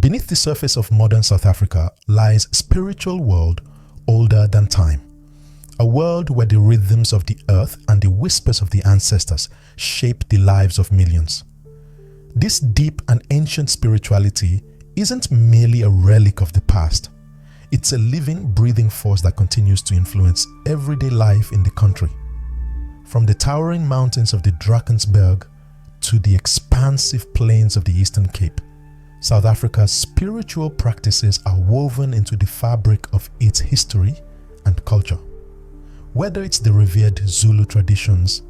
Beneath the surface of modern South Africa lies a spiritual world older than time. A world where the rhythms of the earth and the whispers of the ancestors shape the lives of millions. This deep and ancient spirituality isn't merely a relic of the past. It's a living, breathing force that continues to influence everyday life in the country. From the towering mountains of the Drakensberg to the expansive plains of the Eastern Cape, South Africa's spiritual practices are woven into the fabric of its history and culture. Whether it's the revered Zulu traditions,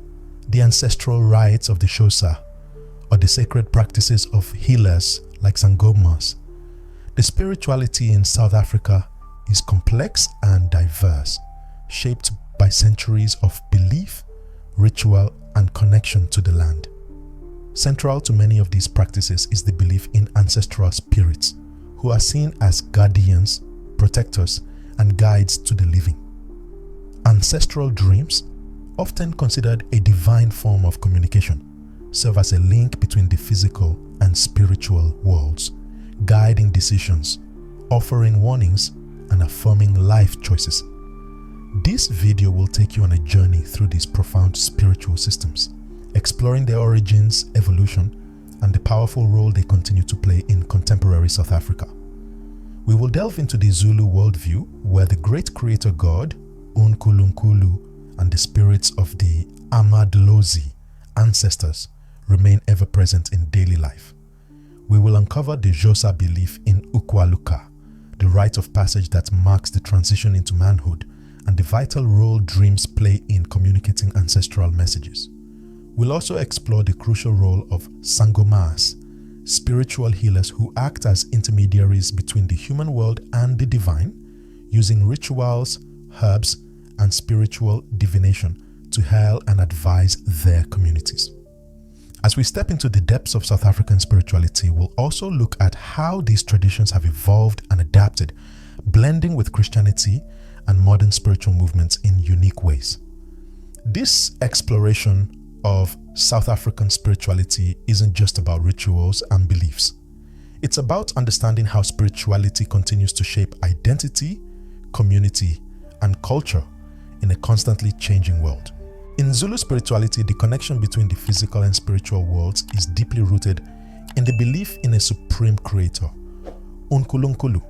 the ancestral rites of the Xhosa, or the sacred practices of healers like Sangomas, the spirituality in South Africa is complex and diverse, shaped by centuries of belief, ritual, and connection to the land. Central to many of these practices is the belief in ancestral spirits, who are seen as guardians, protectors, and guides to the living. Ancestral dreams, often considered a divine form of communication, serve as a link between the physical and spiritual worlds, guiding decisions, offering warnings, and affirming life choices. This video will take you on a journey through these profound spiritual systems, exploring their origins, evolution, and the powerful role they continue to play in contemporary South Africa. We will delve into the Zulu worldview, where the great creator god, uNkulunkulu, and the spirits of the Amadlozi ancestors remain ever present in daily life. We will uncover the Xhosa belief in Ukwaluka, the rite of passage that marks the transition into manhood, and the vital role dreams play in communicating ancestral messages. We'll also explore the crucial role of Sangomas, spiritual healers who act as intermediaries between the human world and the divine, using rituals, herbs, and spiritual divination to heal and advise their communities. As we step into the depths of South African spirituality, we'll also look at how these traditions have evolved and adapted, blending with Christianity and modern spiritual movements in unique ways. This exploration of South African spirituality isn't just about rituals and beliefs. It's about understanding how spirituality continues to shape identity, community, and culture in a constantly changing world. In Zulu spirituality, the connection between the physical and spiritual worlds is deeply rooted in the belief in a supreme creator, uNkulunkulu.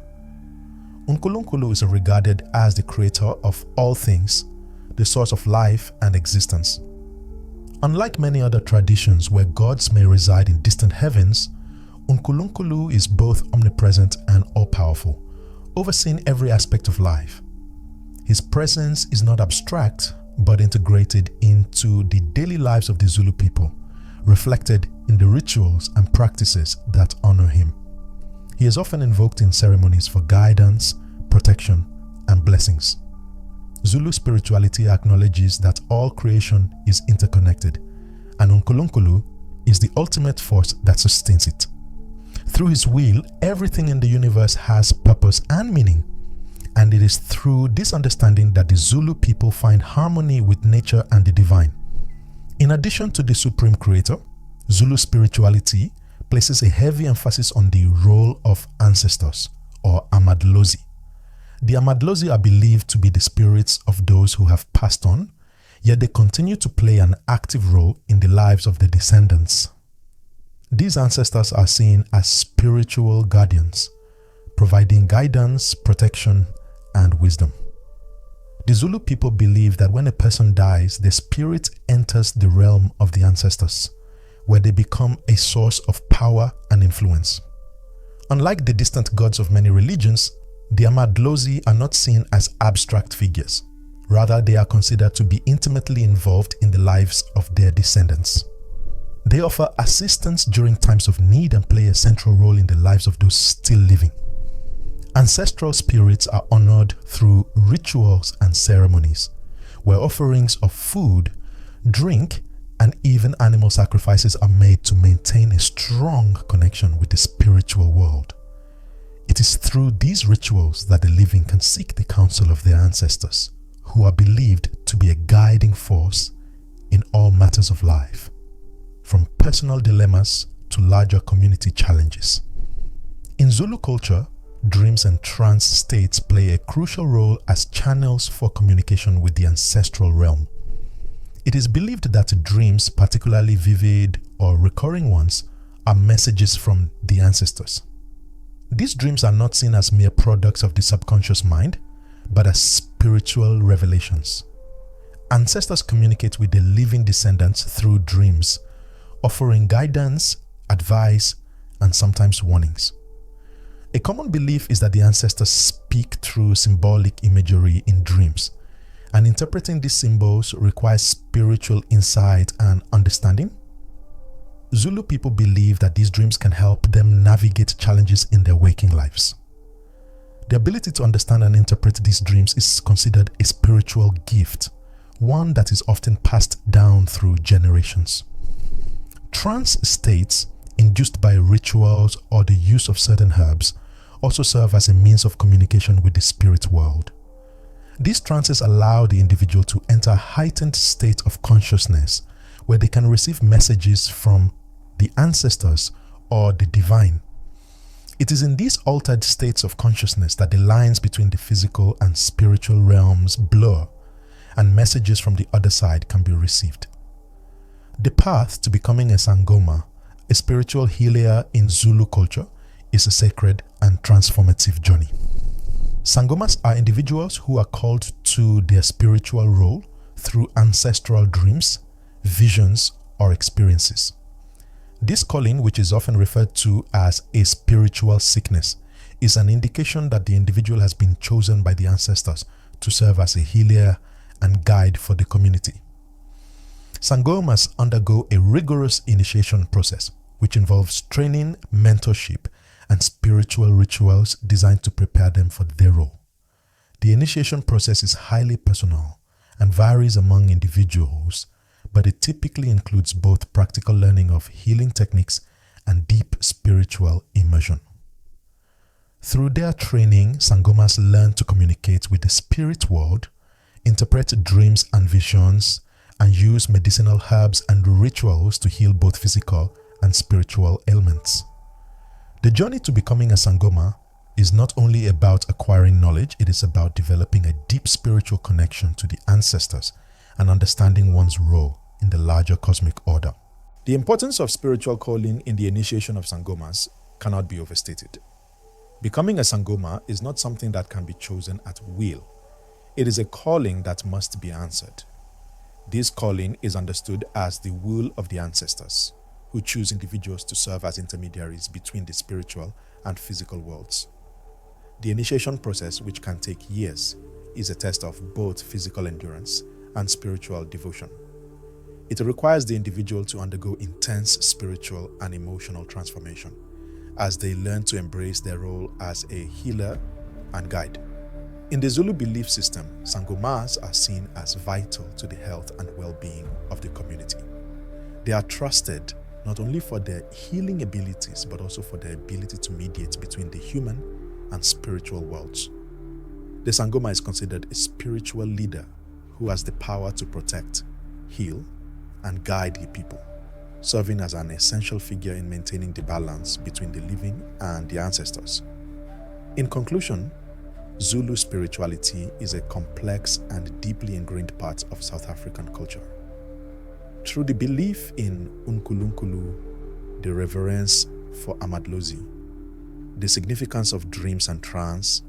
uNkulunkulu is regarded as the creator of all things, the source of life and existence. Unlike many other traditions where gods may reside in distant heavens, uNkulunkulu is both omnipresent and all-powerful, overseeing every aspect of life. His presence is not abstract, but integrated into the daily lives of the Zulu people, reflected in the rituals and practices that honor him. He is often invoked in ceremonies for guidance, protection, and blessings. Zulu spirituality acknowledges that all creation is interconnected, and uNkulunkulu is the ultimate force that sustains it. Through his will, everything in the universe has purpose and meaning, and it is through this understanding that the Zulu people find harmony with nature and the divine. In addition to the supreme creator, Zulu spirituality places a heavy emphasis on the role of ancestors, or Amadlozi. The Amadlozi are believed to be the spirits of those who have passed on, yet they continue to play an active role in the lives of the descendants. These ancestors are seen as spiritual guardians, providing guidance, protection, and wisdom. The Zulu people believe that when a person dies, their spirit enters the realm of the ancestors, where they become a source of power and influence. Unlike the distant gods of many religions, the Amadlozi are not seen as abstract figures. Rather, they are considered to be intimately involved in the lives of their descendants. They offer assistance during times of need and play a central role in the lives of those still living. Ancestral spirits are honored through rituals and ceremonies, where offerings of food, drink, and even animal sacrifices are made to maintain a strong connection with the spiritual world. It is through these rituals that the living can seek the counsel of their ancestors, who are believed to be a guiding force in all matters of life, from personal dilemmas to larger community challenges. In Zulu culture, dreams and trance states play a crucial role as channels for communication with the ancestral realm. It is believed that dreams, particularly vivid or recurring ones, are messages from the ancestors. These dreams are not seen as mere products of the subconscious mind, but as spiritual revelations. Ancestors communicate with their living descendants through dreams, offering guidance, advice, and sometimes warnings. A common belief is that the ancestors speak through symbolic imagery in dreams, and interpreting these symbols requires spiritual insight and understanding. Zulu people believe that these dreams can help them navigate challenges in their waking lives. The ability to understand and interpret these dreams is considered a spiritual gift, one that is often passed down through generations. Trance states, induced by rituals or the use of certain herbs, also serve as a means of communication with the spirit world. These trances allow the individual to enter a heightened state of consciousness where they can receive messages from the ancestors or the divine. It is in these altered states of consciousness that the lines between the physical and spiritual realms blur, and messages from the other side can be received. The path to becoming a Sangoma, a spiritual healer in Zulu culture, is a sacred and transformative journey. Sangomas are individuals who are called to their spiritual role through ancestral dreams, visions, or experiences. This calling, which is often referred to as a spiritual sickness, is an indication that the individual has been chosen by the ancestors to serve as a healer and guide for the community. Sangomas undergo a rigorous initiation process, which involves training, mentorship, and spiritual rituals designed to prepare them for their role. The initiation process is highly personal and varies among individuals, but it typically includes both practical learning of healing techniques and deep spiritual immersion. Through their training, Sangomas learn to communicate with the spirit world, interpret dreams and visions, and use medicinal herbs and rituals to heal both physical and spiritual ailments. The journey to becoming a Sangoma is not only about acquiring knowledge, it is about developing a deep spiritual connection to the ancestors and understanding one's role in the larger cosmic order. The importance of spiritual calling in the initiation of Sangomas cannot be overstated. Becoming a Sangoma is not something that can be chosen at will. It is a calling that must be answered. This calling is understood as the will of the ancestors, who choose individuals to serve as intermediaries between the spiritual and physical worlds. The initiation process, which can take years, is a test of both physical endurance and spiritual devotion. It requires the individual to undergo intense spiritual and emotional transformation as they learn to embrace their role as a healer and guide. In the Zulu belief system, Sangomas are seen as vital to the health and well-being of the community. They are trusted not only for their healing abilities, but also for their ability to mediate between the human and spiritual worlds. The Sangoma is considered a spiritual leader who has the power to protect, heal, and guide the people, serving as an essential figure in maintaining the balance between the living and the ancestors. In conclusion, Zulu spirituality is a complex and deeply ingrained part of South African culture. Through the belief in Unkulunkulu, the reverence for Amadlozi, the significance of dreams and trance,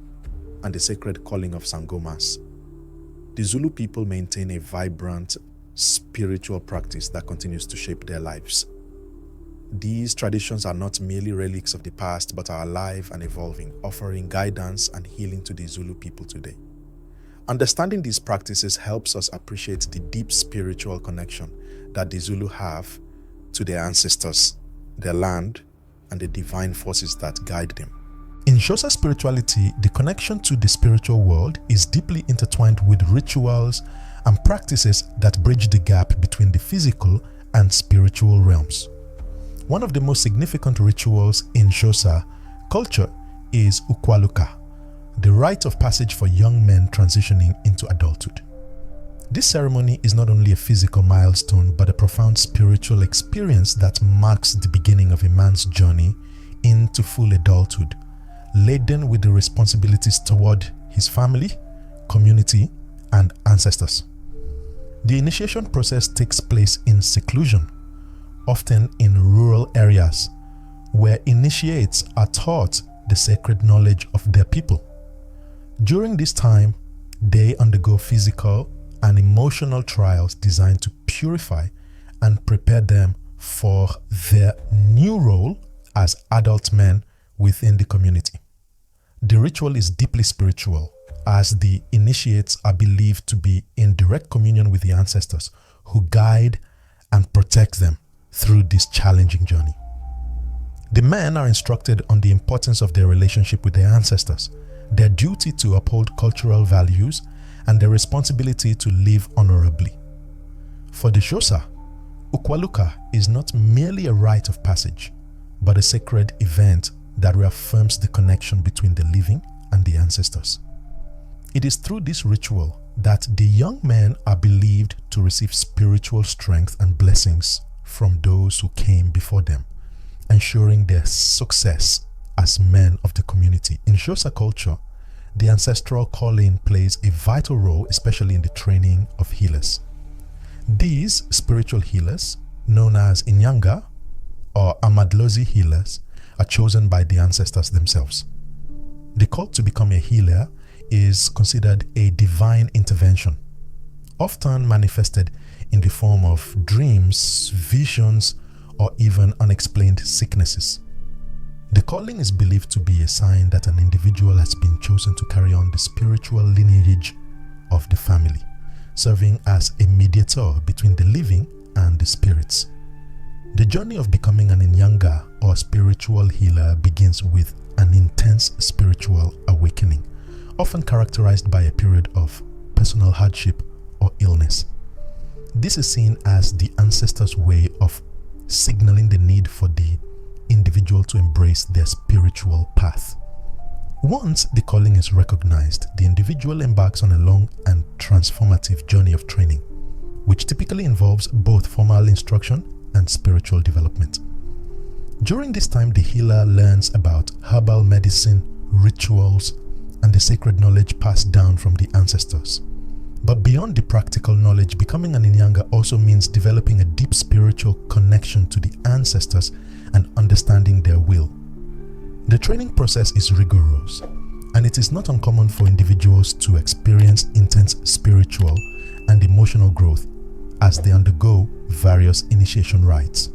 and the sacred calling of Sangomas, the Zulu people maintain a vibrant spiritual practice that continues to shape their lives. These traditions are not merely relics of the past, but are alive and evolving, offering guidance and healing to the Zulu people today. Understanding these practices helps us appreciate the deep spiritual connection that the Zulu have to their ancestors, their land, and the divine forces that guide them. In Xhosa spirituality, the connection to the spiritual world is deeply intertwined with rituals and practices that bridge the gap between the physical and spiritual realms. One of the most significant rituals in Xhosa culture is Ukwaluka, the rite of passage for young men transitioning into adulthood. This ceremony is not only a physical milestone, but a profound spiritual experience that marks the beginning of a man's journey into full adulthood, laden with the responsibilities toward his family, community, and ancestors. The initiation process takes place in seclusion, often in rural areas, where initiates are taught the sacred knowledge of their people. During this time, they undergo physical and emotional trials designed to purify and prepare them for their new role as adult men within the community. The ritual is deeply spiritual, as the initiates are believed to be in direct communion with the ancestors who guide and protect them through this challenging journey. The men are instructed on the importance of their relationship with their ancestors, their duty to uphold cultural values, and their responsibility to live honorably. For the Xhosa, Ukwaluka is not merely a rite of passage, but a sacred event that reaffirms the connection between the living and the ancestors. It is through this ritual that the young men are believed to receive spiritual strength and blessings from those who came before them, ensuring their success as men of the community. In Xhosa culture, the ancestral calling plays a vital role, especially in the training of healers. These spiritual healers, known as Inyanga or Amadlozi healers, are chosen by the ancestors themselves. The call to become a healer is considered a divine intervention, often manifested in the form of dreams, visions, or even unexplained sicknesses. The calling is believed to be a sign that an individual has been chosen to carry on the spiritual lineage of the family, serving as a mediator between the living and the spirits. The journey of becoming an Inyanga or spiritual healer begins with an intense spiritual awakening, often characterized by a period of personal hardship or illness. This is seen as the ancestors' way of signaling the need for the individual to embrace their spiritual path. Once the calling is recognized, the individual embarks on a long and transformative journey of training, which typically involves both formal instruction and spiritual development. During this time, the healer learns about herbal medicine, rituals, and the sacred knowledge passed down from the ancestors. But beyond the practical knowledge, becoming an Inyanga also means developing a deep spiritual connection to the ancestors and understanding their will. The training process is rigorous, and it is not uncommon for individuals to experience intense spiritual and emotional growth as they undergo various initiation rites.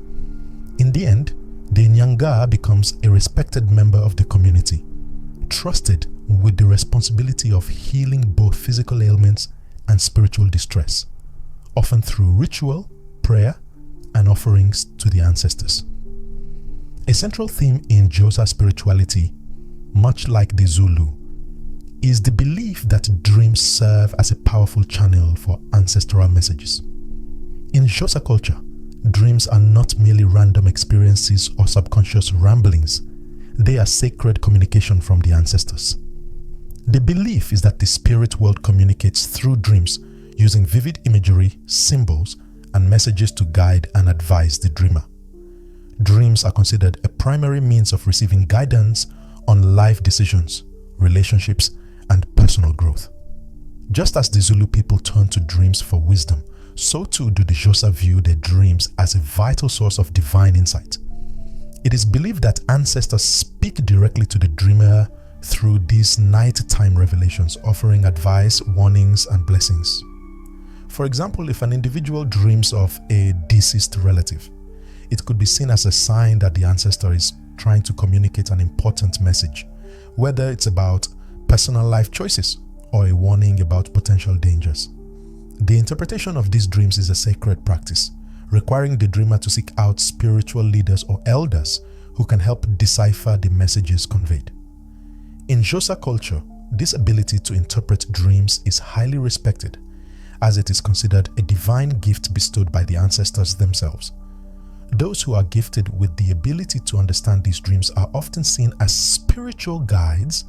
In the end, the Inyanga becomes a respected member of the community, trusted with the responsibility of healing both physical ailments and spiritual distress, often through ritual, prayer, and offerings to the ancestors. A central theme in Xhosa spirituality, much like the Zulu, is the belief that dreams serve as a powerful channel for ancestral messages. In Xhosa culture, dreams are not merely random experiences or subconscious ramblings. They are sacred communication from the ancestors. The belief is that the spirit world communicates through dreams using vivid imagery, symbols, and messages to guide and advise the dreamer. Dreams are considered a primary means of receiving guidance on life decisions, relationships, and personal growth. Just as the Zulu people turn to dreams for wisdom, so too do the Xhosa view their dreams as a vital source of divine insight. It is believed that ancestors speak directly to the dreamer through these nighttime revelations, offering advice, warnings, and blessings. For example, if an individual dreams of a deceased relative, it could be seen as a sign that the ancestor is trying to communicate an important message, whether it's about personal life choices or a warning about potential dangers. The interpretation of these dreams is a sacred practice, requiring the dreamer to seek out spiritual leaders or elders who can help decipher the messages conveyed. In Xhosa culture, this ability to interpret dreams is highly respected, as it is considered a divine gift bestowed by the ancestors themselves. Those who are gifted with the ability to understand these dreams are often seen as spiritual guides,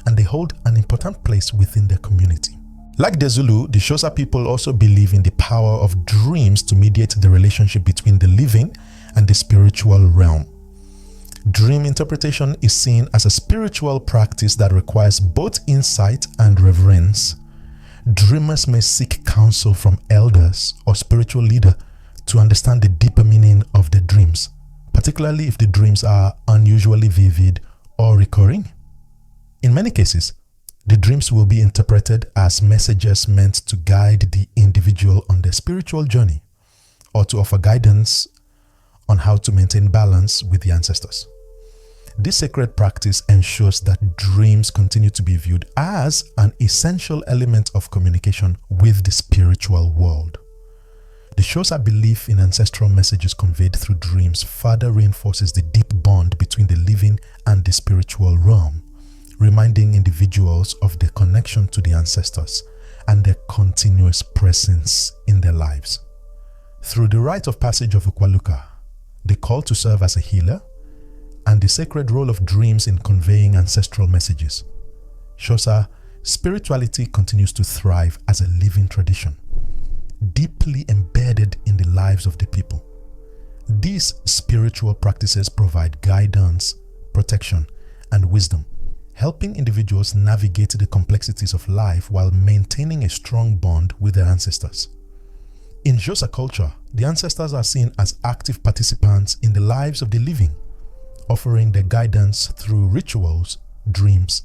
and they hold an important place within their community. Like the Zulu, the Xhosa people also believe in the power of dreams to mediate the relationship between the living and the spiritual realm. Dream interpretation is seen as a spiritual practice that requires both insight and reverence. Dreamers may seek counsel from elders or spiritual leader to understand the deeper meaning of the dreams, particularly if the dreams are unusually vivid or recurring. In many cases, the dreams will be interpreted as messages meant to guide the individual on their spiritual journey or to offer guidance on how to maintain balance with the ancestors. This sacred practice ensures that dreams continue to be viewed as an essential element of communication with the spiritual world. The Xhosa belief in ancestral messages conveyed through dreams further reinforces the deep bond between the living and the spiritual realm, reminding individuals of their connection to the ancestors and their continuous presence in their lives. Through the rite of passage of Ukwaluka, the call to serve as a healer, and the sacred role of dreams in conveying ancestral messages, Xhosa spirituality continues to thrive as a living tradition, deeply embedded in the lives of the people. These spiritual practices provide guidance, protection, and wisdom, helping individuals navigate the complexities of life while maintaining a strong bond with their ancestors. In Xhosa culture, the ancestors are seen as active participants in the lives of the living, offering their guidance through rituals, dreams,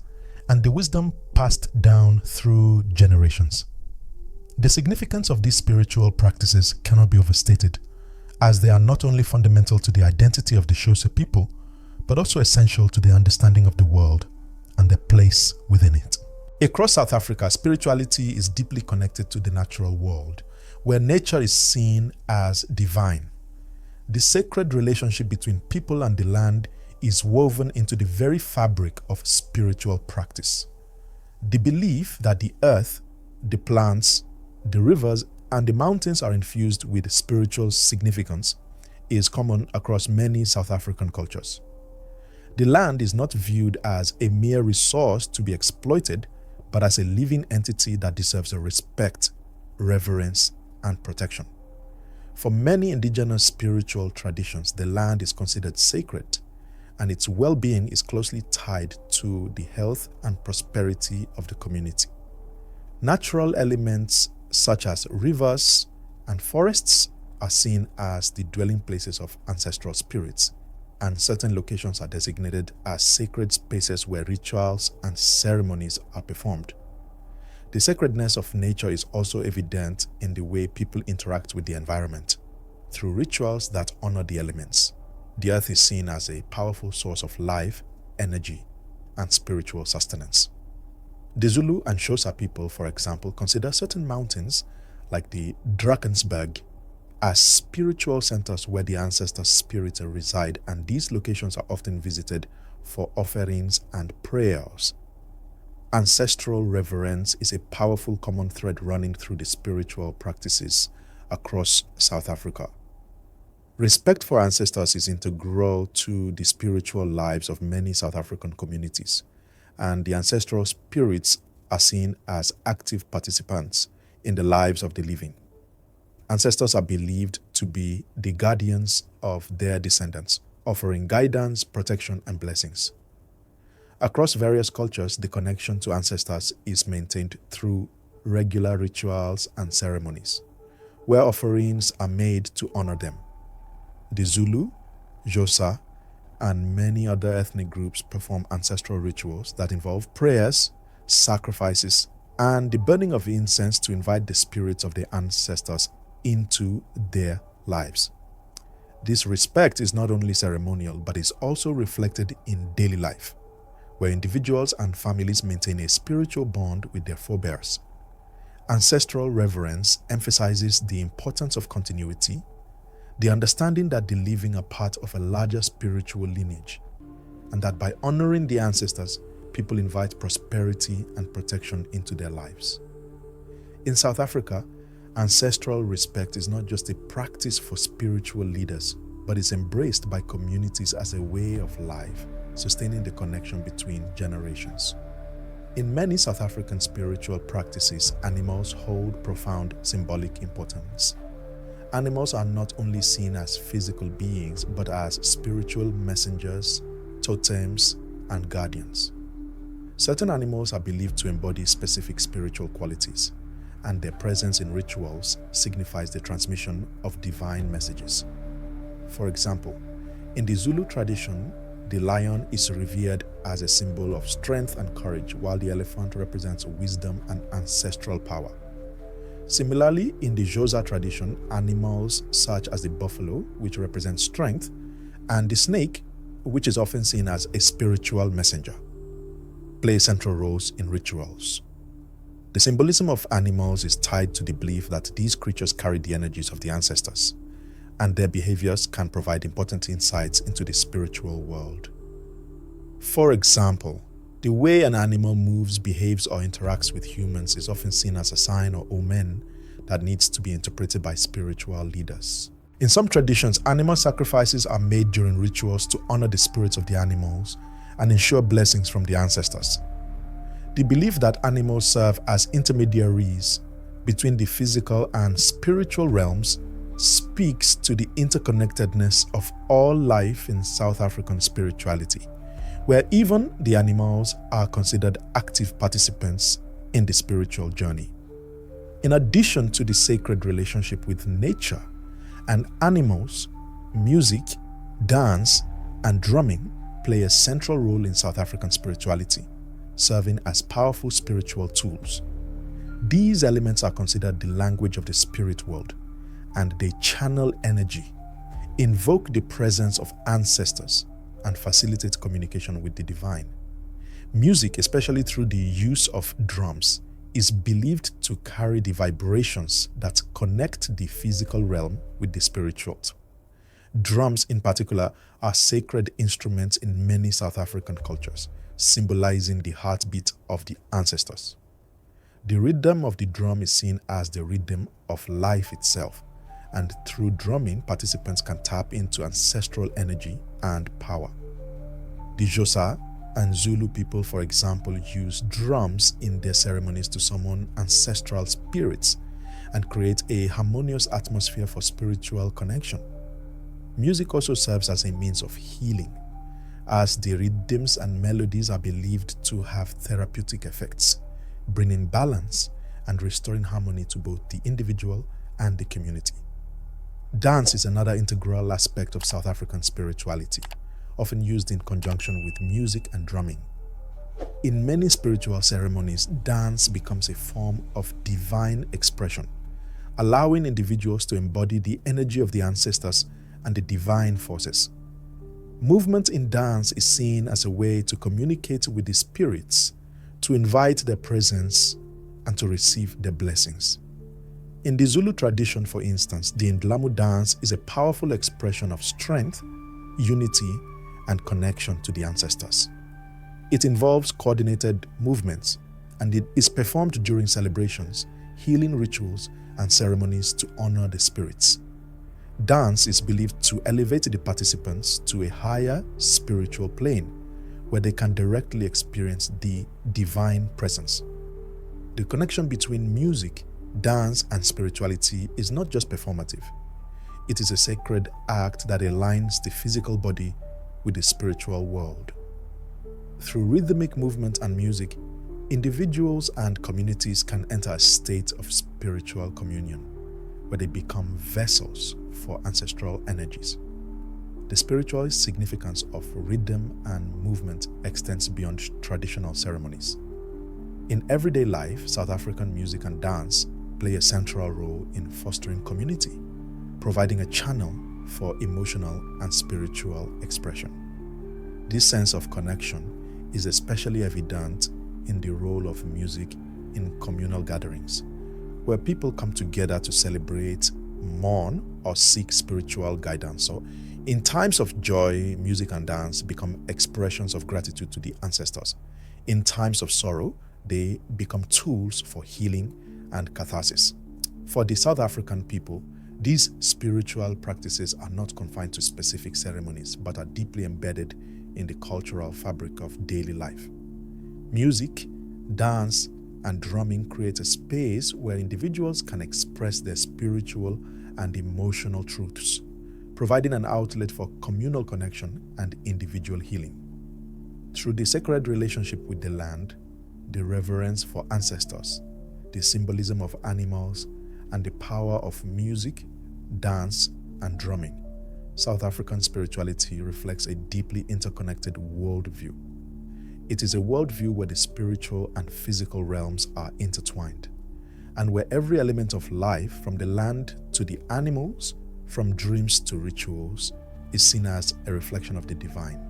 and the wisdom passed down through generations. The significance of these spiritual practices cannot be overstated, as they are not only fundamental to the identity of the Xhosa people, but also essential to the understanding of the world and their place within it. Across South Africa, spirituality is deeply connected to the natural world, where nature is seen as divine. The sacred relationship between people and the land is woven into the very fabric of spiritual practice. The belief that the earth, the plants, the rivers, and the mountains are infused with spiritual significance is common across many South African cultures. The land is not viewed as a mere resource to be exploited, but as a living entity that deserves a respect, reverence, and protection. For many indigenous spiritual traditions, the land is considered sacred, and its well-being is closely tied to the health and prosperity of the community. Natural elements such as rivers and forests are seen as the dwelling places of ancestral spirits, and certain locations are designated as sacred spaces where rituals and ceremonies are performed. The sacredness of nature is also evident in the way people interact with the environment. Through rituals that honor the elements, the earth is seen as a powerful source of life, energy, and spiritual sustenance. The Zulu and Xhosa people, for example, consider certain mountains, like the Drakensberg, as spiritual centers where the ancestors' spirits reside, and these locations are often visited for offerings and prayers. Ancestral reverence is a powerful common thread running through the spiritual practices across South Africa. Respect for ancestors is integral to the spiritual lives of many South African communities, and the ancestral spirits are seen as active participants in the lives of the living. Ancestors are believed to be the guardians of their descendants, offering guidance, protection, and blessings. Across various cultures, the connection to ancestors is maintained through regular rituals and ceremonies, where offerings are made to honor them. The Zulu, Xhosa, and many other ethnic groups perform ancestral rituals that involve prayers, sacrifices, and the burning of incense to invite the spirits of their ancestors into their lives. This respect is not only ceremonial, but is also reflected in daily life, where individuals and families maintain a spiritual bond with their forebears. Ancestral reverence emphasizes the importance of continuity, the understanding that the living are part of a larger spiritual lineage, and that by honoring the ancestors, people invite prosperity and protection into their lives. In South Africa, ancestral respect is not just a practice for spiritual leaders, but is embraced by communities as a way of life, sustaining the connection between generations. In many South African spiritual practices, animals hold profound symbolic importance. Animals are not only seen as physical beings, but as spiritual messengers, totems, and guardians. Certain animals are believed to embody specific spiritual qualities, and their presence in rituals signifies the transmission of divine messages. For example, in the Zulu tradition, the lion is revered as a symbol of strength and courage, while the elephant represents wisdom and ancestral power. Similarly, in the Xhosa tradition, animals such as the buffalo, which represents strength, and the snake, which is often seen as a spiritual messenger, play central roles in rituals. The symbolism of animals is tied to the belief that these creatures carry the energies of the ancestors, and their behaviors can provide important insights into the spiritual world. For example, the way an animal moves, behaves, or interacts with humans is often seen as a sign or omen that needs to be interpreted by spiritual leaders. In some traditions, animal sacrifices are made during rituals to honor the spirits of the animals and ensure blessings from the ancestors. The belief that animals serve as intermediaries between the physical and spiritual realms speaks to the interconnectedness of all life in South African spirituality, where even the animals are considered active participants in the spiritual journey. In addition to the sacred relationship with nature and animals, music, dance, and drumming play a central role in South African spirituality, serving as powerful spiritual tools. These elements are considered the language of the spirit world, and they channel energy, invoke the presence of ancestors, and facilitate communication with the divine. Music, especially through the use of drums, is believed to carry the vibrations that connect the physical realm with the spiritual. Drums, in particular, are sacred instruments in many South African cultures, symbolizing the heartbeat of the ancestors. The rhythm of the drum is seen as the rhythm of life itself, and through drumming, participants can tap into ancestral energy and power. The Xhosa and Zulu people, for example, use drums in their ceremonies to summon ancestral spirits and create a harmonious atmosphere for spiritual connection. Music also serves as a means of healing, as the rhythms and melodies are believed to have therapeutic effects, bringing balance and restoring harmony to both the individual and the community. Dance is another integral aspect of South African spirituality, often used in conjunction with music and drumming. In many spiritual ceremonies, dance becomes a form of divine expression, allowing individuals to embody the energy of the ancestors and the divine forces. Movement in dance is seen as a way to communicate with the spirits, to invite their presence, and to receive their blessings. In the Zulu tradition, for instance, the Ndlamu dance is a powerful expression of strength, unity, and connection to the ancestors. It involves coordinated movements, and it is performed during celebrations, healing rituals, and ceremonies to honor the spirits. Dance is believed to elevate the participants to a higher spiritual plane, where they can directly experience the divine presence. The connection between music, dance, and spirituality is not just performative. It is a sacred act that aligns the physical body with the spiritual world. Through rhythmic movement and music, individuals and communities can enter a state of spiritual communion, where they become vessels for ancestral energies. The spiritual significance of rhythm and movement extends beyond traditional ceremonies. In everyday life, South African music and dance play a central role in fostering community, providing a channel for emotional and spiritual expression. This sense of connection is especially evident in the role of music in communal gatherings, where people come together to celebrate, mourn, or seek spiritual guidance. So, in times of joy, music and dance become expressions of gratitude to the ancestors. In times of sorrow, they become tools for healing and catharsis. For the South African people, these spiritual practices are not confined to specific ceremonies, but are deeply embedded in the cultural fabric of daily life. Music, dance, and drumming create a space where individuals can express their spiritual and emotional truths, providing an outlet for communal connection and individual healing. Through the sacred relationship with the land, the reverence for ancestors, the symbolism of animals, and the power of music, dance, and drumming, South African spirituality reflects a deeply interconnected worldview. It is a worldview where the spiritual and physical realms are intertwined, and where every element of life, from the land to the animals, from dreams to rituals, is seen as a reflection of the divine.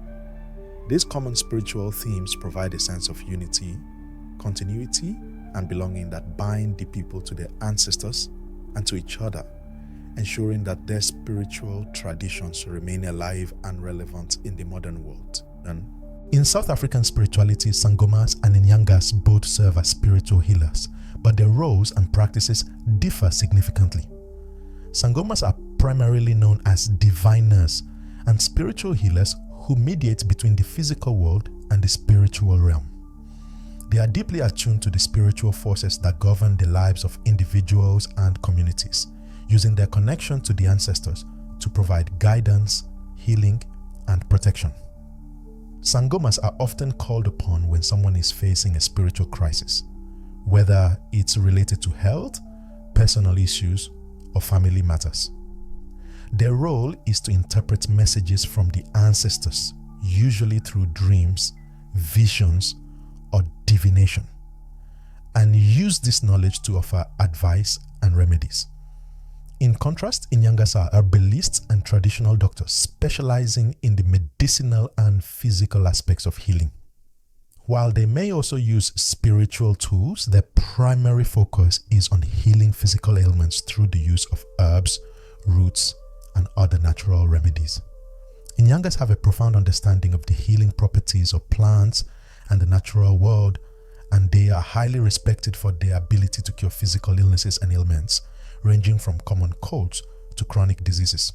These common spiritual themes provide a sense of unity, continuity, and belonging that bind the people to their ancestors and to each other, ensuring that their spiritual traditions remain alive and relevant in the modern world. And in South African spirituality, Sangomas and Inyangas both serve as spiritual healers, but their roles and practices differ significantly. Sangomas are primarily known as diviners and spiritual healers who mediate between the physical world and the spiritual realm. They are deeply attuned to the spiritual forces that govern the lives of individuals and communities, using their connection to the ancestors to provide guidance, healing, and protection. Sangomas are often called upon when someone is facing a spiritual crisis, whether it's related to health, personal issues, or family matters. Their role is to interpret messages from the ancestors, usually through dreams, visions, or divination, and use this knowledge to offer advice and remedies. In contrast, Inyangas are herbalists and traditional doctors specializing in the medicinal and physical aspects of healing. While they may also use spiritual tools, their primary focus is on healing physical ailments through the use of herbs, roots, and other natural remedies. Inyangas have a profound understanding of the healing properties of plants and the natural world, and they are highly respected for their ability to cure physical illnesses and ailments, ranging from common colds to chronic diseases.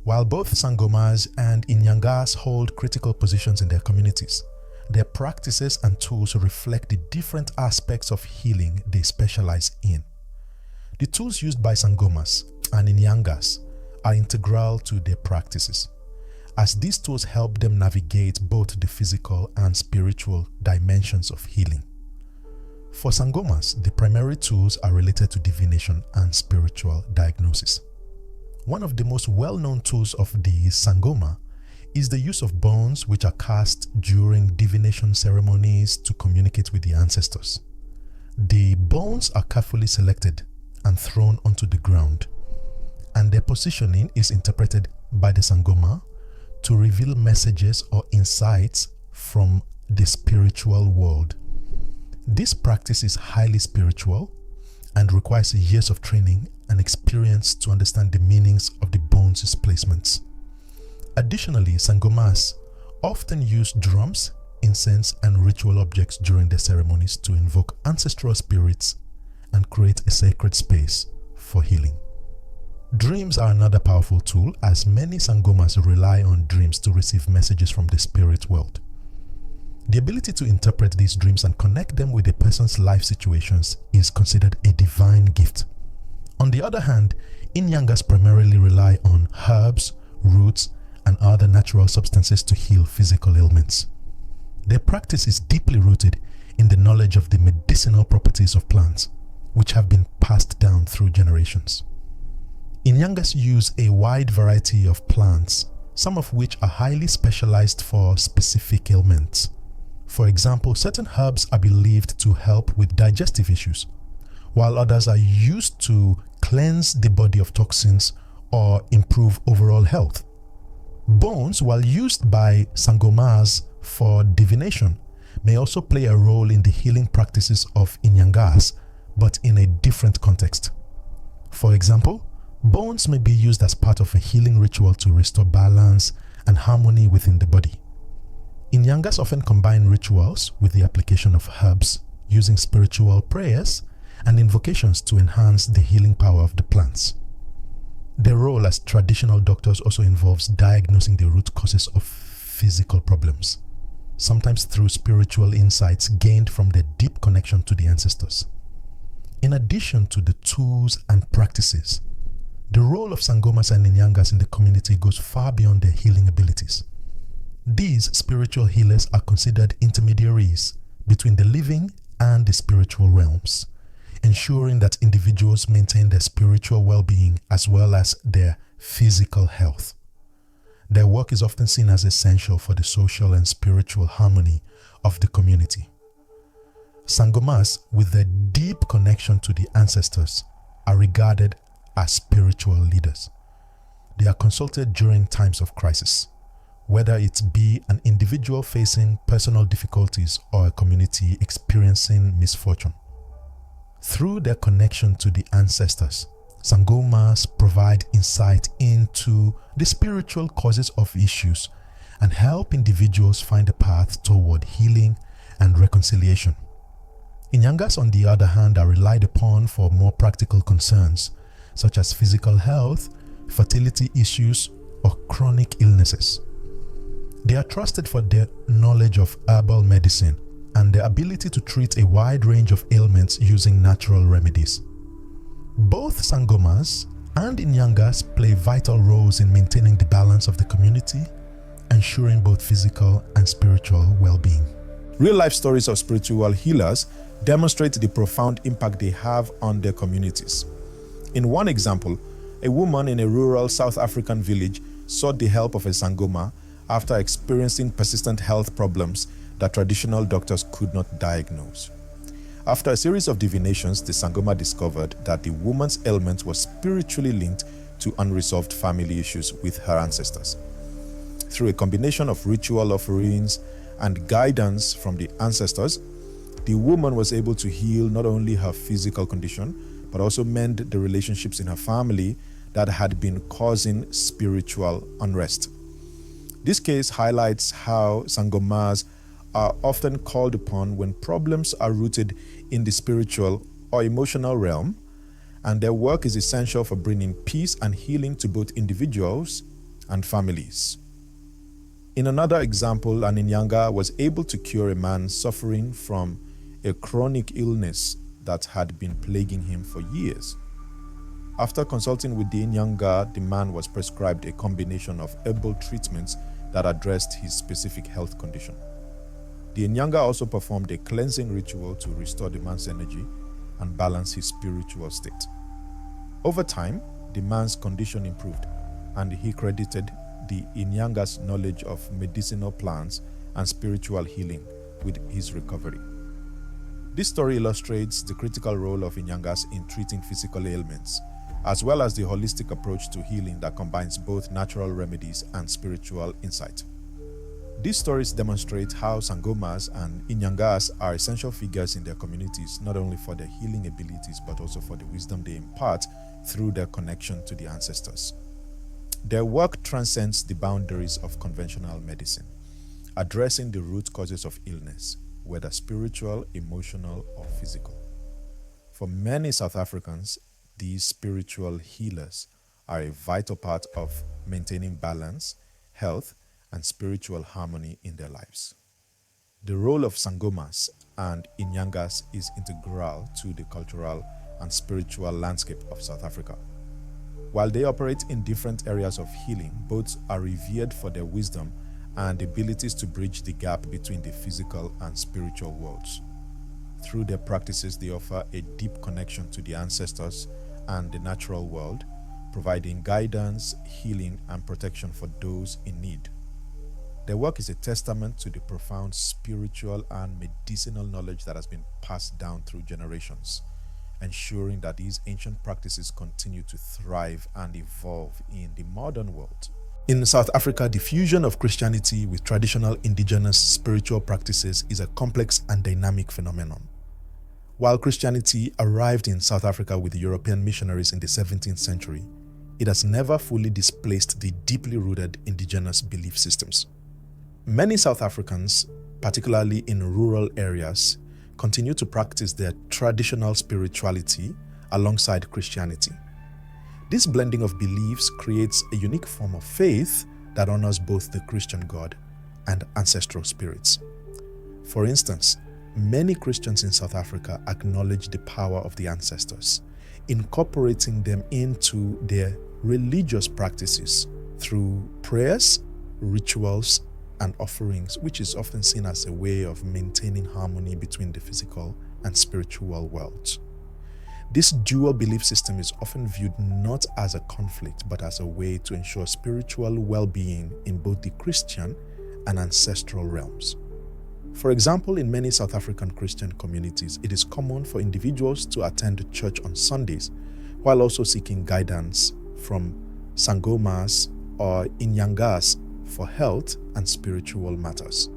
While both Sangomas and Inyangas hold critical positions in their communities, their practices and tools reflect the different aspects of healing they specialize in. The tools used by Sangomas and Inyangas are integral to their practices, as these tools help them navigate both the physical and spiritual dimensions of healing. For Sangomas, the primary tools are related to divination and spiritual diagnosis. One of the most well-known tools of the Sangoma is the use of bones, which are cast during divination ceremonies to communicate with the ancestors. The bones are carefully selected and thrown onto the ground, and their positioning is interpreted by the Sangoma to reveal messages or insights from the spiritual world. This practice is highly spiritual and requires years of training and experience to understand the meanings of the bones' placements. Additionally, Sangomas often use drums, incense, and ritual objects during their ceremonies to invoke ancestral spirits and create a sacred space for healing. Dreams are another powerful tool, as many Sangomas rely on dreams to receive messages from the spirit world. The ability to interpret these dreams and connect them with a person's life situations is considered a divine gift. On the other hand, Inyangas primarily rely on herbs, roots, and other natural substances to heal physical ailments. Their practice is deeply rooted in the knowledge of the medicinal properties of plants, which have been passed down through generations. Inyangas use a wide variety of plants, some of which are highly specialized for specific ailments. For example, certain herbs are believed to help with digestive issues, while others are used to cleanse the body of toxins or improve overall health. Bones, while used by Sangomas for divination, may also play a role in the healing practices of Inyangas, but in a different context. For example, bones may be used as part of a healing ritual to restore balance and harmony within the body. Inyangas often combine rituals with the application of herbs, using spiritual prayers and invocations to enhance the healing power of the plants. Their role as traditional doctors also involves diagnosing the root causes of physical problems, sometimes through spiritual insights gained from their deep connection to the ancestors. In addition to the tools and practices, The role of Sangomas and Inyangas in the community goes far beyond their healing abilities. These spiritual healers are considered intermediaries between the living and the spiritual realms, ensuring that individuals maintain their spiritual well-being as well as their physical health. Their work is often seen as essential for the social and spiritual harmony of the community. Sangomas, with their deep connection to the ancestors, are regarded as spiritual leaders. They are consulted during times of crisis, whether it be an individual facing personal difficulties or a community experiencing misfortune. Through their connection to the ancestors, Sangomas provide insight into the spiritual causes of issues and help individuals find a path toward healing and reconciliation. Inyangas, on the other hand, are relied upon for more practical concerns such as physical health, fertility issues, or chronic illnesses. They are trusted for their knowledge of herbal medicine and their ability to treat a wide range of ailments using natural remedies. Both Sangomas and Inyangas play vital roles in maintaining the balance of the community, ensuring both physical and spiritual well-being. Real-life stories of spiritual healers demonstrate the profound impact they have on their communities. In one example, a woman in a rural South African village sought the help of a Sangoma after experiencing persistent health problems that traditional doctors could not diagnose. After a series of divinations, the Sangoma discovered that the woman's ailment was spiritually linked to unresolved family issues with her ancestors. Through a combination of ritual offerings and guidance from the ancestors, the woman was able to heal not only her physical condition, but also mend the relationships in her family that had been causing spiritual unrest. This case highlights how Sangomas are often called upon when problems are rooted in the spiritual or emotional realm, and their work is essential for bringing peace and healing to both individuals and families. In another example, an Inyanga was able to cure a man suffering from a chronic illness that had been plaguing him for years. After consulting with the Inyanga, the man was prescribed a combination of herbal treatments that addressed his specific health condition. The Inyanga also performed a cleansing ritual to restore the man's energy and balance his spiritual state. Over time, the man's condition improved, and he credited the Inyanga's knowledge of medicinal plants and spiritual healing with his recovery. This story illustrates the critical role of Inyangas in treating physical ailments, as well as the holistic approach to healing that combines both natural remedies and spiritual insight. These stories demonstrate how Sangomas and Inyangas are essential figures in their communities, not only for their healing abilities, but also for the wisdom they impart through their connection to the ancestors. Their work transcends the boundaries of conventional medicine, addressing the root causes of illness, whether spiritual, emotional, or physical. For many South Africans, these spiritual healers are a vital part of maintaining balance, health, and spiritual harmony in their lives. The role of Sangomas and Inyangas is integral to the cultural and spiritual landscape of South Africa. While they operate in different areas of healing, both are revered for their wisdom and abilities to bridge the gap between the physical and spiritual worlds. Through their practices, they offer a deep connection to the ancestors and the natural world, providing guidance, healing, and protection for those in need. Their work is a testament to the profound spiritual and medicinal knowledge that has been passed down through generations, ensuring that these ancient practices continue to thrive and evolve in the modern world. In South Africa, the fusion of Christianity with traditional indigenous spiritual practices is a complex and dynamic phenomenon. While Christianity arrived in South Africa with the European missionaries in the 17th century, it has never fully displaced the deeply rooted indigenous belief systems. Many South Africans, particularly in rural areas, continue to practice their traditional spirituality alongside Christianity. This blending of beliefs creates a unique form of faith that honors both the Christian God and ancestral spirits. For instance, many Christians in South Africa acknowledge the power of the ancestors, incorporating them into their religious practices through prayers, rituals, and offerings, which is often seen as a way of maintaining harmony between the physical and spiritual worlds. This dual belief system is often viewed not as a conflict, but as a way to ensure spiritual well-being in both the Christian and ancestral realms. For example, in many South African Christian communities, it is common for individuals to attend church on Sundays while also seeking guidance from Sangomas or Inyangas for health and spiritual matters.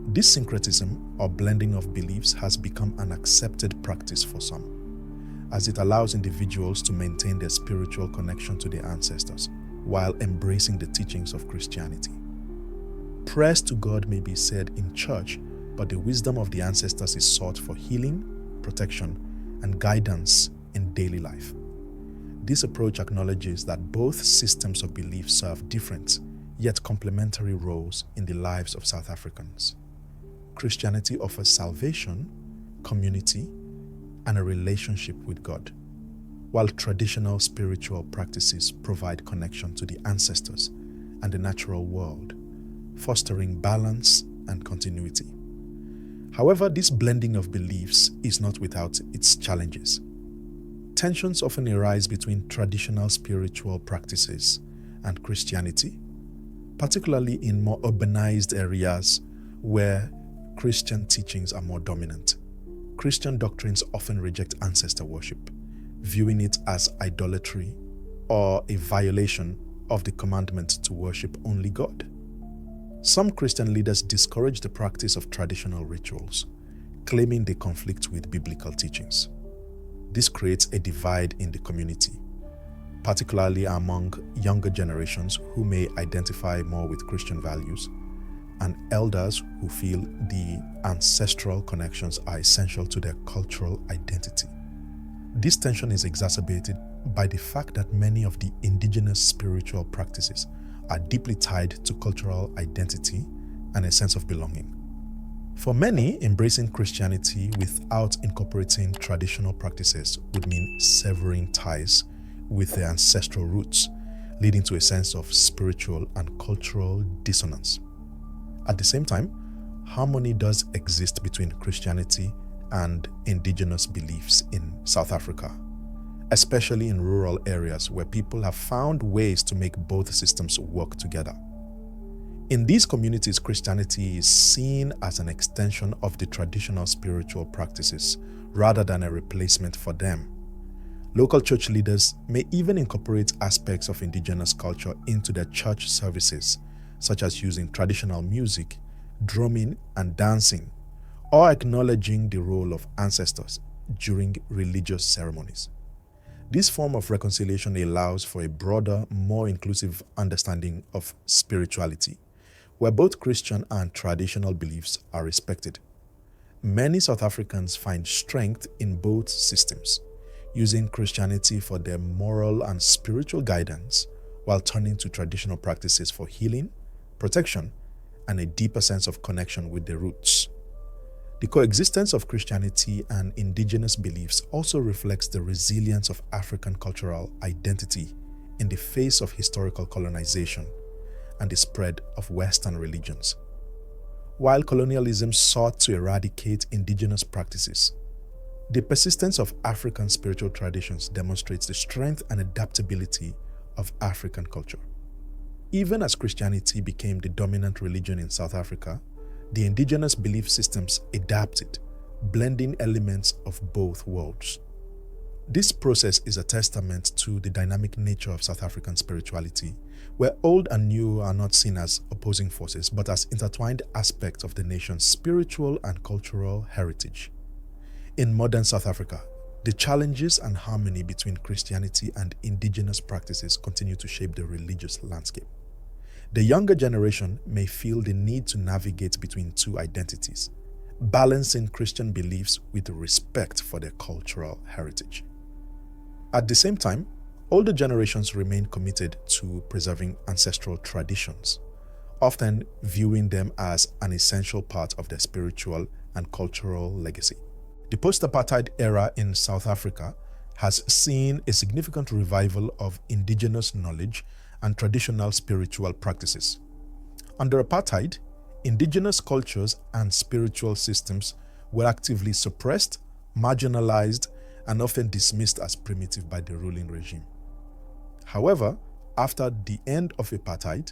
This syncretism or blending of beliefs has become an accepted practice for some, as it allows individuals to maintain their spiritual connection to their ancestors while embracing the teachings of Christianity. Prayers to God may be said in church, but the wisdom of the ancestors is sought for healing, protection, and guidance in daily life. This approach acknowledges that both systems of belief serve different, yet complementary roles in the lives of South Africans. Christianity offers salvation, community, and a relationship with God, while traditional spiritual practices provide connection to the ancestors and the natural world, fostering balance and continuity. However, this blending of beliefs is not without its challenges. Tensions often arise between traditional spiritual practices and Christianity, particularly in more urbanized areas where Christian teachings are more dominant. Christian doctrines often reject ancestor worship, viewing it as idolatry or a violation of the commandment to worship only God. Some Christian leaders discourage the practice of traditional rituals, claiming they conflict with biblical teachings. This creates a divide in the community, particularly among younger generations who may identify more with Christian values, and elders who feel the ancestral connections are essential to their cultural identity. This tension is exacerbated by the fact that many of the indigenous spiritual practices are deeply tied to cultural identity and a sense of belonging. For many, embracing Christianity without incorporating traditional practices would mean severing ties with their ancestral roots, leading to a sense of spiritual and cultural dissonance. At the same time, harmony does exist between Christianity and indigenous beliefs in South Africa, especially in rural areas where people have found ways to make both systems work together. In these communities, Christianity is seen as an extension of the traditional spiritual practices rather than a replacement for them. Local church leaders may even incorporate aspects of indigenous culture into their church services, such as using traditional music, drumming, and dancing, or acknowledging the role of ancestors during religious ceremonies. This form of reconciliation allows for a broader, more inclusive understanding of spirituality, where both Christian and traditional beliefs are respected. Many South Africans find strength in both systems, using Christianity for their moral and spiritual guidance, while turning to traditional practices for healing, protection, and a deeper sense of connection with their roots. The coexistence of Christianity and indigenous beliefs also reflects the resilience of African cultural identity in the face of historical colonization and the spread of Western religions. While colonialism sought to eradicate indigenous practices, the persistence of African spiritual traditions demonstrates the strength and adaptability of African culture. Even as Christianity became the dominant religion in South Africa, the indigenous belief systems adapted, blending elements of both worlds. This process is a testament to the dynamic nature of South African spirituality, where old and new are not seen as opposing forces, but as intertwined aspects of the nation's spiritual and cultural heritage. In modern South Africa, the challenges and harmony between Christianity and indigenous practices continue to shape the religious landscape. The younger generation may feel the need to navigate between two identities, balancing Christian beliefs with respect for their cultural heritage. At the same time, older generations remain committed to preserving ancestral traditions, often viewing them as an essential part of their spiritual and cultural legacy. The post-apartheid era in South Africa has seen a significant revival of indigenous knowledge and traditional spiritual practices. Under apartheid, indigenous cultures and spiritual systems were actively suppressed, marginalized, and often dismissed as primitive by the ruling regime. However, after the end of apartheid,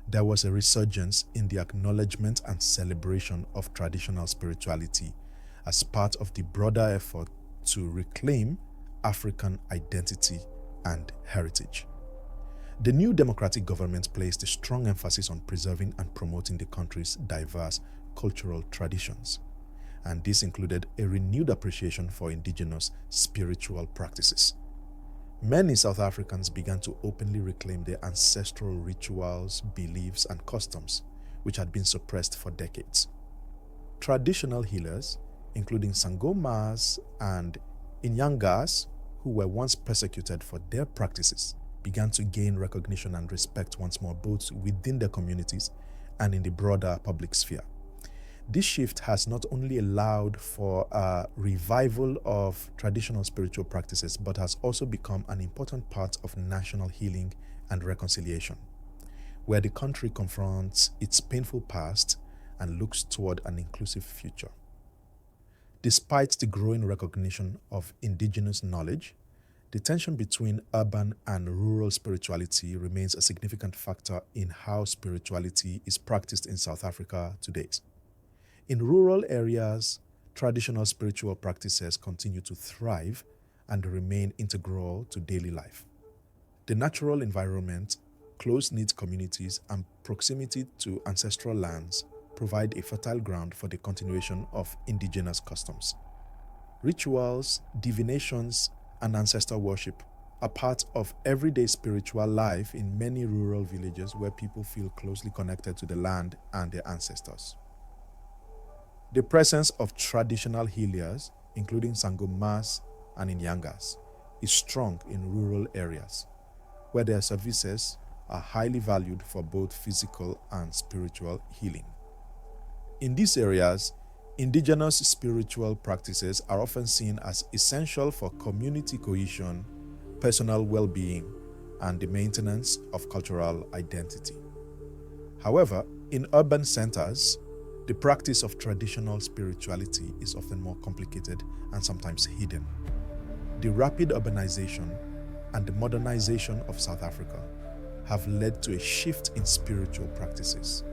there was a resurgence in the acknowledgement and celebration of traditional spirituality as part of the broader effort to reclaim African identity and heritage. The new democratic government placed a strong emphasis on preserving and promoting the country's diverse cultural traditions, and this included a renewed appreciation for indigenous spiritual practices. Many South Africans began to openly reclaim their ancestral rituals, beliefs, and customs, which had been suppressed for decades. Traditional healers, including Sangomas and Inyangas, who were once persecuted for their practices, began to gain recognition and respect once more, both within their communities and in the broader public sphere. This shift has not only allowed for a revival of traditional spiritual practices, but has also become an important part of national healing and reconciliation, where the country confronts its painful past and looks toward an inclusive future. Despite the growing recognition of indigenous knowledge, the tension between urban and rural spirituality remains a significant factor in how spirituality is practiced in South Africa today. In rural areas, traditional spiritual practices continue to thrive and remain integral to daily life. The natural environment, close-knit communities, and proximity to ancestral lands provide a fertile ground for the continuation of indigenous customs. Rituals, divinations, and ancestor worship are part of everyday spiritual life in many rural villages where people feel closely connected to the land and their ancestors. The presence of traditional healers, including Sangomas and Inyangas, is strong in rural areas, where their services are highly valued for both physical and spiritual healing. In these areas, indigenous spiritual practices are often seen as essential for community cohesion, personal well-being, and the maintenance of cultural identity. However, in urban centers, the practice of traditional spirituality is often more complicated and sometimes hidden. The rapid urbanization and the modernization of South Africa have led to a shift in spiritual practices,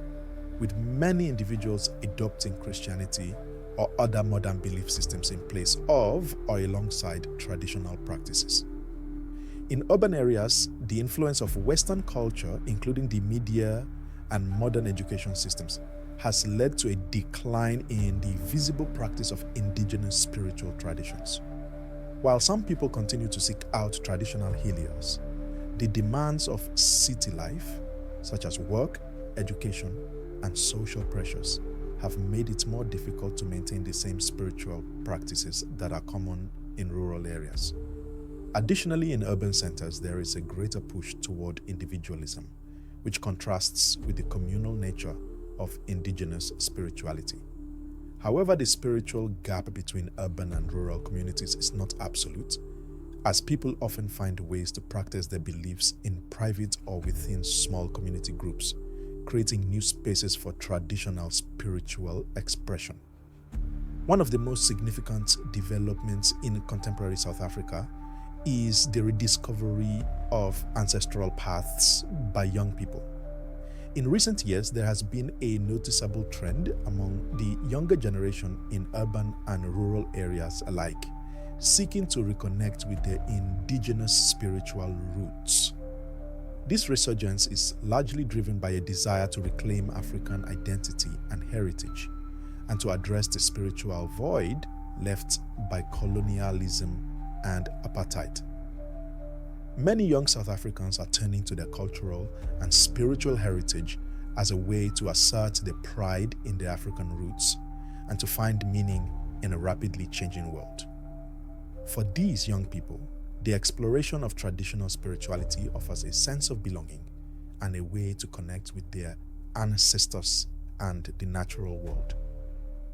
with many individuals adopting Christianity or other modern belief systems in place of or alongside traditional practices. In urban areas, the influence of Western culture, including the media and modern education systems, has led to a decline in the visible practice of indigenous spiritual traditions. While some people continue to seek out traditional healers, the demands of city life, such as work, education, and social pressures, have made it more difficult to maintain the same spiritual practices that are common in rural areas. Additionally, in urban centers, there is a greater push toward individualism, which contrasts with the communal nature of indigenous spirituality. However, the spiritual gap between urban and rural communities is not absolute, as people often find ways to practice their beliefs in private or within small community groups, creating new spaces for traditional spiritual expression. One of the most significant developments in contemporary South Africa is the rediscovery of ancestral paths by young people. In recent years, there has been a noticeable trend among the younger generation in urban and rural areas alike, seeking to reconnect with their indigenous spiritual roots. This resurgence is largely driven by a desire to reclaim African identity and heritage, and to address the spiritual void left by colonialism and apartheid. Many young South Africans are turning to their cultural and spiritual heritage as a way to assert their pride in their African roots and to find meaning in a rapidly changing world. For these young people, the exploration of traditional spirituality offers a sense of belonging and a way to connect with their ancestors and the natural world.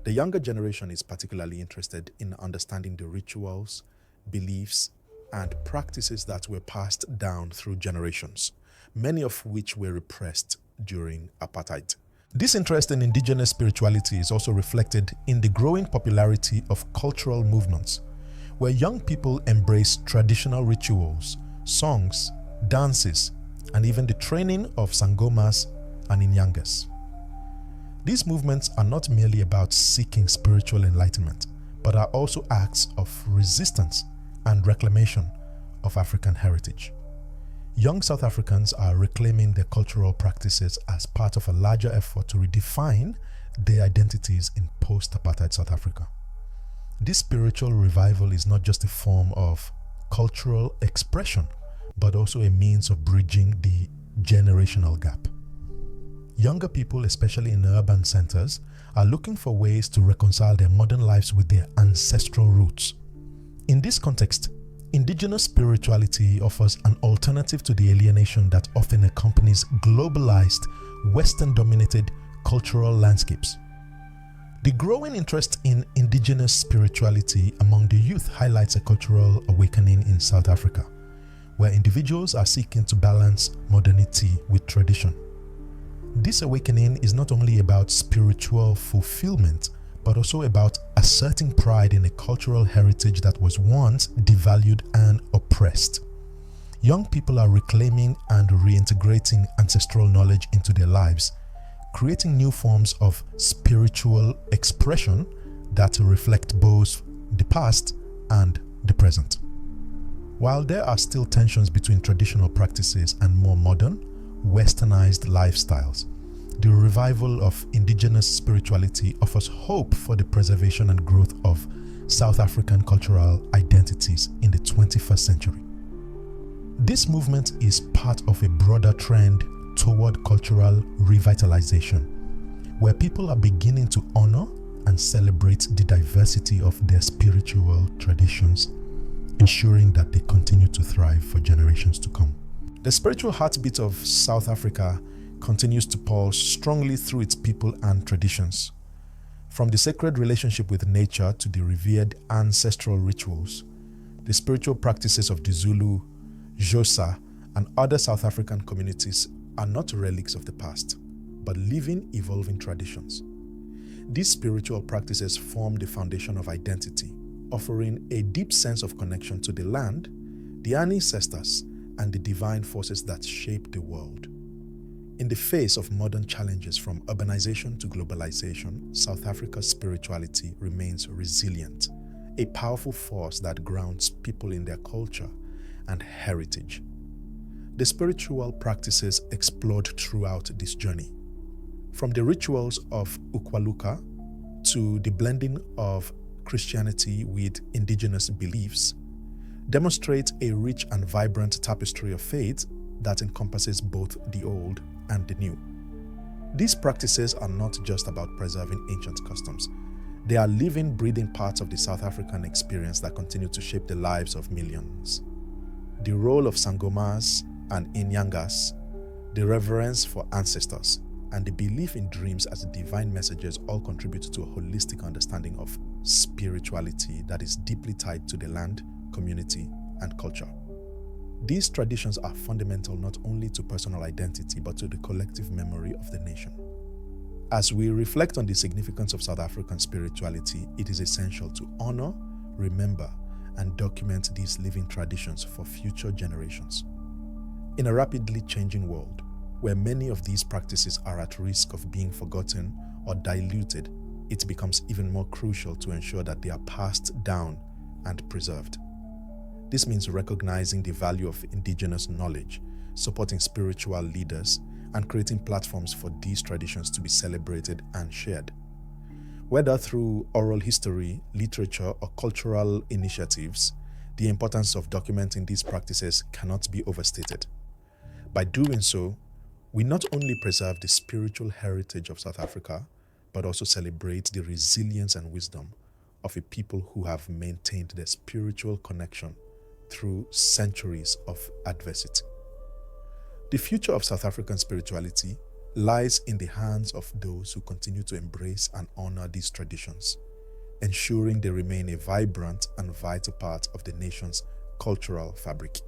The younger generation is particularly interested in understanding the rituals, beliefs, and practices that were passed down through generations, many of which were repressed during apartheid. This interest in indigenous spirituality is also reflected in the growing popularity of cultural movements, where young people embrace traditional rituals, songs, dances, and even the training of Sangomas and Inyangas. These movements are not merely about seeking spiritual enlightenment, but are also acts of resistance and reclamation of African heritage. Young South Africans are reclaiming their cultural practices as part of a larger effort to redefine their identities in post-apartheid South Africa. This spiritual revival is not just a form of cultural expression, but also a means of bridging the generational gap. Younger people, especially in urban centers, are looking for ways to reconcile their modern lives with their ancestral roots. In this context, indigenous spirituality offers an alternative to the alienation that often accompanies globalized, Western-dominated cultural landscapes. The growing interest in indigenous spirituality among the youth highlights a cultural awakening in South Africa, where individuals are seeking to balance modernity with tradition. This awakening is not only about spiritual fulfillment, but also about asserting pride in a cultural heritage that was once devalued and oppressed. Young people are reclaiming and reintegrating ancestral knowledge into their lives, creating new forms of spiritual expression that reflect both the past and the present. While there are still tensions between traditional practices and more modern, westernized lifestyles, the revival of indigenous spirituality offers hope for the preservation and growth of South African cultural identities in the 21st century. This movement is part of a broader trend toward cultural revitalization, where people are beginning to honor and celebrate the diversity of their spiritual traditions, ensuring that they continue to thrive for generations to come. The spiritual heartbeat of South Africa continues to pulse strongly through its people and traditions. From the sacred relationship with nature to the revered ancestral rituals, the spiritual practices of the Zulu, Xhosa, and other South African communities are not relics of the past, but living, evolving traditions. These spiritual practices form the foundation of identity, offering a deep sense of connection to the land, the ancestors, and the divine forces that shape the world. In the face of modern challenges from urbanization to globalization, South Africa's spirituality remains resilient, a powerful force that grounds people in their culture and heritage. The spiritual practices explored throughout this journey, from the rituals of Ukwaluka to the blending of Christianity with indigenous beliefs, demonstrate a rich and vibrant tapestry of faith that encompasses both the old and the new. These practices are not just about preserving ancient customs. They are living, breathing parts of the South African experience that continue to shape the lives of millions. The role of Sangomas and Inyangas, the reverence for ancestors, and the belief in dreams as divine messages all contribute to a holistic understanding of spirituality that is deeply tied to the land, community, and culture. These traditions are fundamental not only to personal identity but to the collective memory of the nation. As we reflect on the significance of South African spirituality, it is essential to honor, remember, and document these living traditions for future generations. In a rapidly changing world, where many of these practices are at risk of being forgotten or diluted, it becomes even more crucial to ensure that they are passed down and preserved. This means recognizing the value of indigenous knowledge, supporting spiritual leaders, and creating platforms for these traditions to be celebrated and shared. Whether through oral history, literature, or cultural initiatives, the importance of documenting these practices cannot be overstated. By doing so, we not only preserve the spiritual heritage of South Africa, but also celebrate the resilience and wisdom of a people who have maintained their spiritual connection through centuries of adversity. The future of South African spirituality lies in the hands of those who continue to embrace and honor these traditions, ensuring they remain a vibrant and vital part of the nation's cultural fabric.